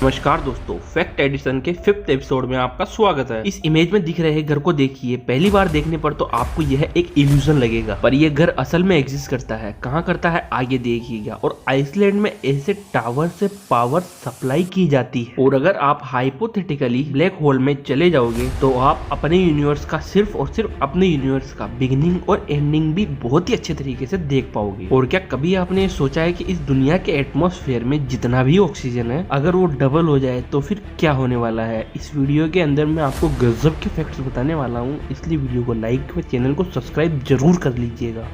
नमस्कार दोस्तों, fact addition के 5th एपिसोड में आपका स्वागत है। इस इमेज में दिख रहे घर को देखिए। पहली बार देखने पर तो आपको यह एक इल्यूजन लगेगा, पर यह घर असल में एग्जिस्ट करता है। कहाँ करता है आगे देखिएगा। और आइसलैंड में ऐसे टावर से पावर सप्लाई की जाती है। और अगर आप हाइपोथेटिकली ब्लैक होल में चले जाओगे तो आप अपने यूनिवर्स का सिर्फ और सिर्फ अपने यूनिवर्स का बिगिनिंग और एंडिंग भी बहुत ही अच्छे तरीके से देख पाओगे। और क्या कभी आपने सोचा है कि इस दुनिया के एटमॉस्फेयर में जितना भी ऑक्सीजन है, अगर वो डबल हो जाए तो फिर क्या होने वाला है। इस वीडियो के अंदर मैं आपको गजब के फैक्ट्स बताने वाला हूँ, इसलिए वीडियो को लाइक व चैनल को सब्सक्राइब जरूर कर लीजिएगा।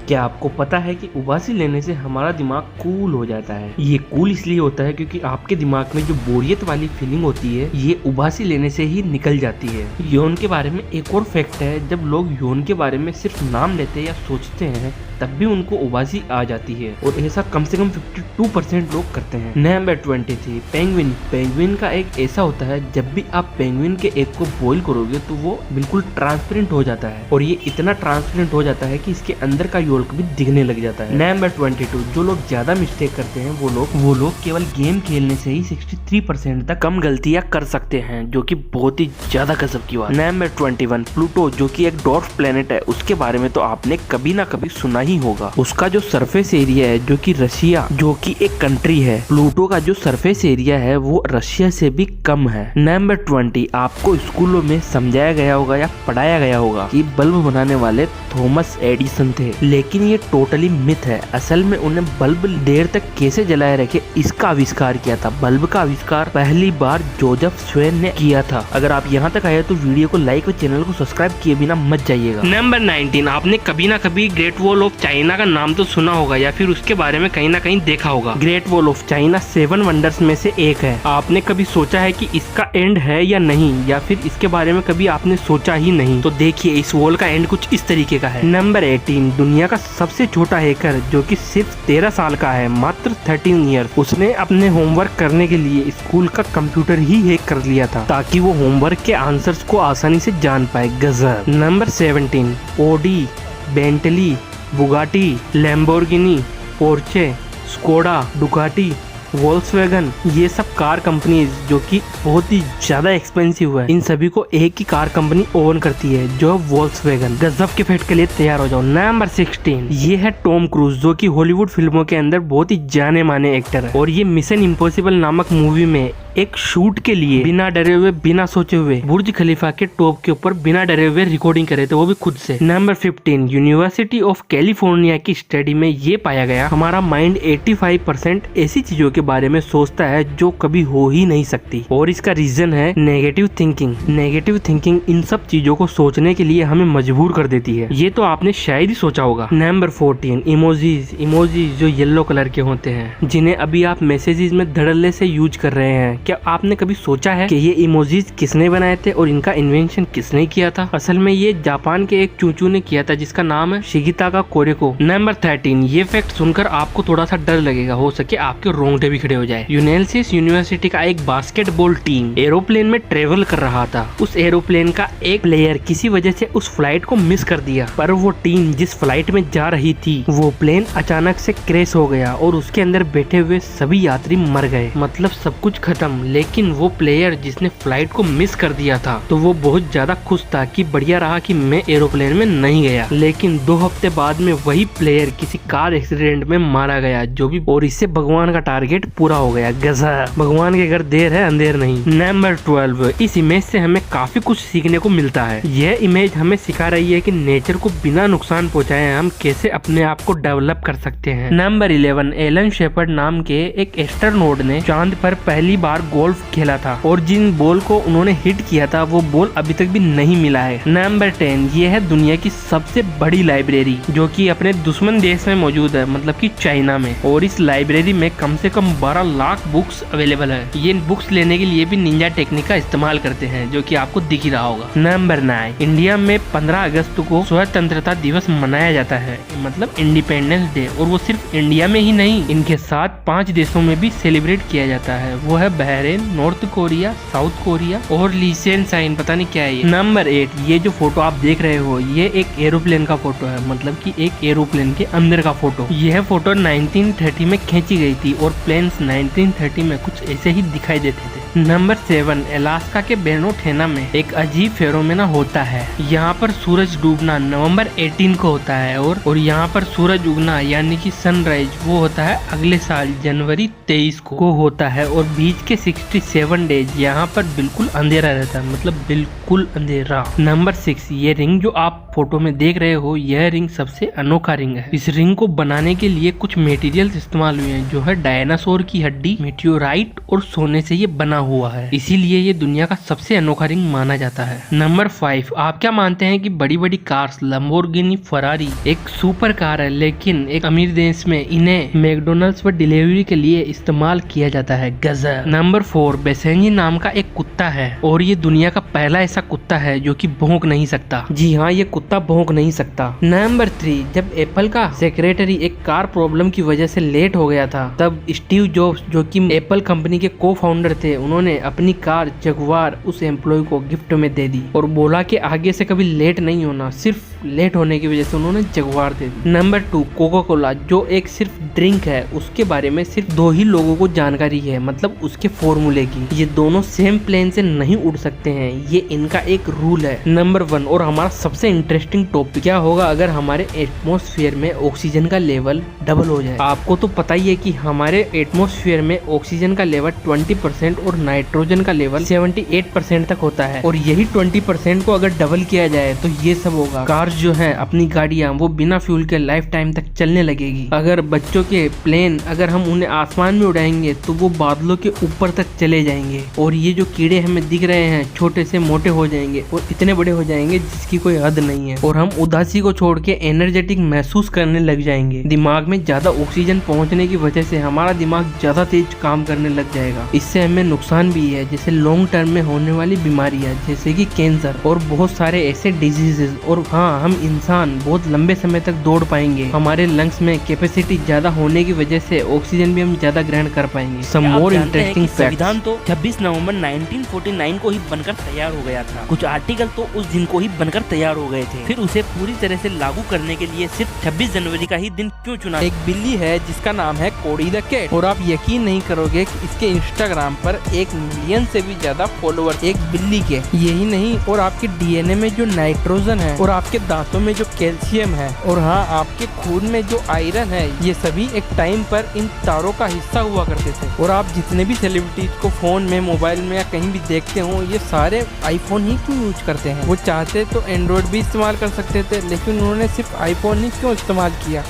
क्या आपको पता है कि उबासी लेने से हमारा दिमाग कूल हो जाता है। ये कूल इसलिए होता है क्योंकि आपके दिमाग में जो बोरियत वाली फीलिंग होती है ये उबासी लेने से ही निकल जाती है। यौन के बारे में एक और फैक्ट है, जब लोग यौन के बारे में सिर्फ नाम लेते या सोचते हैं तब भी उनको उबासी आ जाती है। और ऐसा कम से कम 52% लोग करते हैं। Number 23, penguin. पेंगुइन का एक ऐसा होता है, जब भी आप पेंगुइन के एग को बॉईल करोगे तो वो बिल्कुल ट्रांसपेरेंट हो जाता है। और ये इतना ट्रांसपेरेंट हो जाता है कि इसके अंदर का योल्क भी दिखने लग जाता है। नंबर 22, जो लोग ज्यादा मिस्टेक करते हैं वो लोग केवल गेम खेलने से ही 63% तक कम गलतियां कर सकते हैं, जो कि बहुत ही ज्यादा गजब की बात। नंबर 21, प्लूटो, जो कि एक डॉर्फ प्लेनेट है। उसके बारे में तो आपने कभी ना कभी सुना ही होगा। उसका जो सरफेस एरिया है, जो कि रशिया जो कि एक कंट्री है, प्लूटो का जो सरफेस एरिया है वो रशिया से भी कम है। नंबर 20, आपको स्कूलों में समझाया गया होगा या पढ़ाया गया होगा कि बल्ब बनाने वाले थॉमस एडिसन थे, लेकिन ये टोटली मिथ है। असल में उन्हें बल्ब देर तक कैसे जलाए रखे इसका आविष्कार किया था। बल्ब का आविष्कार पहली बार जोसेफ स्वेन ने किया था। अगर आप यहाँ तक आए तो वीडियो को लाइक और चैनल को सब्सक्राइब किए बिना मत जाइएगा। नंबर 19, आपने कभी ना कभी ग्रेट वॉल ऑफ चाइना का नाम तो सुना होगा या फिर उसके बारे में कहीं ना कहीं देखा होगा। Great wall of China 7 wonders में से एक है। आपने कभी सोचा है कि इसका एंड है या नहीं, या फिर इसके बारे में कभी आपने सोचा ही नहीं? तो देखिए, इस वॉल का एंड कुछ इस तरीके का है। नंबर 18, दुनिया का सबसे छोटा हैकर जो कि सिर्फ 13 साल का है, मात्र 13 ईयर। उसने अपने होमवर्क करने के लिए स्कूल का कंप्यूटर ही हैक कर लिया था ताकि वो होमवर्क के आंसर्स को आसानी से जान पाए। गजब। Number 17, Audi, Bentley, Bugatti, Lamborghini, Porsche, Skoda, Ducati, Volkswagen, ये सब कार कंपनीज जो कि बहुत ही ज्यादा एक्सपेंसिव है, इन सभी को एक ही कार कंपनी ओन करती है, जो वोल्क्सवैगन। गजब के फैक्ट के लिए तैयार हो जाओ। नंबर 16, ये है टॉम क्रूज, जो कि हॉलीवुड फिल्मों के अंदर बहुत ही जाने माने एक्टर है। और ये मिशन इम्पॉसिबल नामक मूवी में एक शूट के लिए बिना डरे हुए, बिना सोचे हुए बुर्ज खलीफा के टॉप के ऊपर बिना डरे हुए रिकॉर्डिंग करे थे, वो भी खुद से। नंबर 15, यूनिवर्सिटी ऑफ कैलिफोर्निया की स्टडी में ये पाया गया, हमारा माइंड 85% ऐसी चीजों के बारे में सोचता है जो कभी हो ही नहीं सकती। और इसका रीजन है negative thinking. Negative thinking in सब चीजों को सोचने के लिए हमें मजबूर कर देती है। ये तो आपने शायद ही सोचा होगा। Number 14, emojis. इमोजीज जो येलो कलर के होते हैं, जिन्हें अभी आप मैसेजेस में धड़ल्ले से यूज कर रहे हैं। क्या आपने कभी सोचा है कि ये इमोजीज किसने बनाए थे और इनका इन्वेंशन किसने किया था? असल में ये जापान के एक चूचू ने किया था, जिसका नाम है शिगिताका कोरेको। नंबर 13, ये फैक्ट सुनकर आपको थोड़ा सा डर लगेगा, हो सके आपके रोंगटे भी खड़े हो जाए। यूनेल्सिस यूनिवर्सिटी का एक बास्केटबॉल टीम एरोप्लेन में ट्रेवल कर रहा था। उस एरोप्लेन का एक प्लेयर किसी वजह से उस फ्लाइट को मिस कर दिया, पर वो टीम जिस फ्लाइट में जा रही थी वो प्लेन अचानक से क्रैश हो गया और उसके अंदर बैठे हुए सभी यात्री मर गए। मतलब सब कुछ खत्म। लेकिन वो प्लेयर जिसने फ्लाइट को मिस कर दिया था तो वो बहुत ज्यादा खुश था कि बढ़िया रहा कि मैं एरोप्लेन में नहीं गया। लेकिन 2 हफ्ते बाद में वही प्लेयर किसी कार एक्सीडेंट में मारा गया, जो भी, और इससे भगवान का टारगेट पूरा हो गया। गजब। भगवान के घर देर है अंधेर नहीं। नंबर 12, इस इमेज से हमें काफी कुछ सीखने को मिलता है। यह इमेज हमें सिखा रही है कि नेचर को बिना नुकसान पहुंचाए हम कैसे अपने आप को डेवलप कर सकते हैं। नंबर 11, एलन शेपर्ड नाम के एक एस्ट्रोनॉट ने चांद पर पहली बार गोल्फ खेला था और जिन बॉल को उन्होंने हिट किया था वो बॉल अभी तक भी नहीं मिला है। नंबर 10, ये है दुनिया की सबसे बड़ी लाइब्रेरी, जो कि अपने दुश्मन देश में मौजूद है, मतलब कि चाइना में। और इस लाइब्रेरी में कम से कम 12 लाख बुक्स अवेलेबल है। ये बुक्स लेने के लिए भी निंजा टेक्निक का इस्तेमाल करते हैं, जो कि आपको दिख ही रहा होगा। नंबर 9, इंडिया में 15 अगस्त को स्वतंत्रता दिवस मनाया जाता है, मतलब इंडिपेंडेंस डे। और वो सिर्फ इंडिया में ही नहीं, इनके साथ 5 देशों में भी सेलिब्रेट किया जाता है। वो है Bahrain, north Korea, south Korea और लिechtenstein, पता नहीं क्या है ये। नंबर 8, ये जो फोटो आप देख रहे हो ये एक एरोप्लेन का फोटो है, मतलब कि एक एरोप्लेन के अंदर का फोटो। यह फोटो 1930 में खींची गई थी और प्लेन्स 1930 में कुछ ऐसे ही दिखाई देते थे। नंबर 7, अलास्का के बेनोठेना में एक अजीब फेरोमेना होता है। यहाँ पर सूरज डूबना नवंबर 18 को होता है और यहाँ पर सूरज उगना यानी कि सनराइज वो होता है अगले साल जनवरी 23 को होता है। और बीच के 67 डेज यहाँ पर बिल्कुल अंधेरा रहता है, मतलब बिल्कुल अंधेरा। नंबर 6, ये रिंग जो आप फोटो में देख रहे हो यह रिंग सबसे अनोखा रिंग है। इस रिंग को बनाने के लिए कुछ मटेरियल्स इस्तेमाल हुए हैं जो है डायनासोर की हड्डी, मेटियोराइट और सोने से ये बना हुआ है, इसीलिए ये दुनिया का सबसे अनोखा रिंग माना जाता है। नंबर 5, आप क्या मानते हैं कि बड़ी बड़ी कार्स लैम्बोर्गिनी, फरारी एक सुपर कार है, लेकिन एक अमीर देश में इन्हें मैकडॉनल्ड्स पर डिलीवरी के लिए इस्तेमाल किया जाता है। गजब। नंबर 4, बेसेंजी नाम का एक कुत्ता है और ये दुनिया का पहला ऐसा कुत्ता है जो कि भौंक नहीं सकता। जी हाँ, ये कुत्ता भौंक नहीं सकता। नंबर 3, जब एप्पल का सेक्रेटरी एक कार प्रॉब्लम की वजह से लेट हो गया था, तब स्टीव जॉब्स जो कि एप्पल कंपनी के को फाउंडर थे, उन्होंने अपनी कार जगुआर उस एम्प्लॉय को गिफ्ट में दे दी और बोला कि आगे से कभी लेट नहीं होना। सिर्फ लेट होने की वजह से उन्होंने जगुआर दे दी। नंबर 2, कोका कोला जो एक सिर्फ ड्रिंक है, उसके बारे में सिर्फ 2 ही लोगों को जानकारी है, मतलब उसके फॉर्मूले की। ये दोनों सेम प्लेन से नहीं उड़ सकते हैं, ये इनका एक रूल है। नंबर 1 और हमारा सबसे इंटरेस्टिंग टॉपिक, क्या होगा अगर हमारे एटमॉस्फेयर में ऑक्सीजन का लेवल डबल हो जाए। आपको तो पता ही है कि हमारे एटमॉस्फेयर में ऑक्सीजन का लेवल 20% और नाइट्रोजन का लेवल 78% तक होता है, और यही 20% को अगर डबल किया जाए तो ये सब होगा। कार्स जो है, अपनी गाड़ियां, वो बिना फ्यूल के लाइफ टाइम तक चलने लगेगी। अगर बच्चों के प्लेन अगर हम उन्हें आसमान में उड़ाएंगे तो वो बादलों के ऊपर तक चले जाएंगे, और ये जो कीड़े हमें दिख रहे हैं छोटे से मोटे हो जाएंगे और इतने बड़े हो जाएंगे जिसकी कोई हद नहीं है, और हम उदासी को छोड़ के एनर्जेटिक महसूस करने लग जाएंगे। दिमाग में ज्यादा ऑक्सीजन पहुंचने की वजह से हमारा दिमाग ज्यादा तेज काम करने लग जाएगा। इससे हमें नुकसान भी है, जैसे लॉन्ग टर्म में होने वाली बीमारियां जैसे कि कैंसर और बहुत सारे ऐसे डिजीजेस। और हाँ, हम इंसान बहुत लंबे समय तक दौड़ पाएंगे। हमारे लंग्स में कैपेसिटी ज्यादा होने की वजह से ऑक्सीजन भी हम ज्यादा ग्रहण कर पाएंगे। सम मोर इंटरेस्टिंग संविधान तो 26 नवंबर 1949 को ही बनकर तैयार हो गया था। कुछ आर्टिकल तो उस दिन को ही बनकर तैयार हो गए थे। फिर उसे पूरी तरह से लागू करने के लिए सिर्फ 26 जनवरी का ही दिन क्यों चुना? एक बिल्ली है जिसका नाम है कोडी द कैट, और आप यकीन नहीं करोगे कि इसके इंस्टाग्राम पर 1 मिलियन से भी ज्यादा फॉलोअर एक बिल्ली के। यही नहीं, और आपके डीएनए में जो नाइट्रोजन है, और आपके दांतों में जो कैल्शियम है, और हाँ, आपके खून में जो आयरन है, ये सभी एक टाइम पर इन तारों का हिस्सा हुआ करते थे। और आप जितने भी सेलिब्रिटीज को फोन में, मोबाइल में या कहीं भी देखते हो, ये सारे आईफोन ही क्यों यूज करते हैं? वो चाहते तो एंड्रॉइड भी इस्तेमाल कर सकते थे, लेकिन उन्होंने सिर्फ आईफोन ही क्यों इस्तेमाल किया?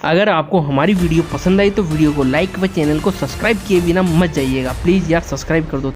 अगर आपको हमारी वीडियो पसंद आई तो वीडियो को लाइक व चैनल को सब्सक्राइब किए बिना मत जाइएगा। प्लीज यार सब्सक्राइब कर दो।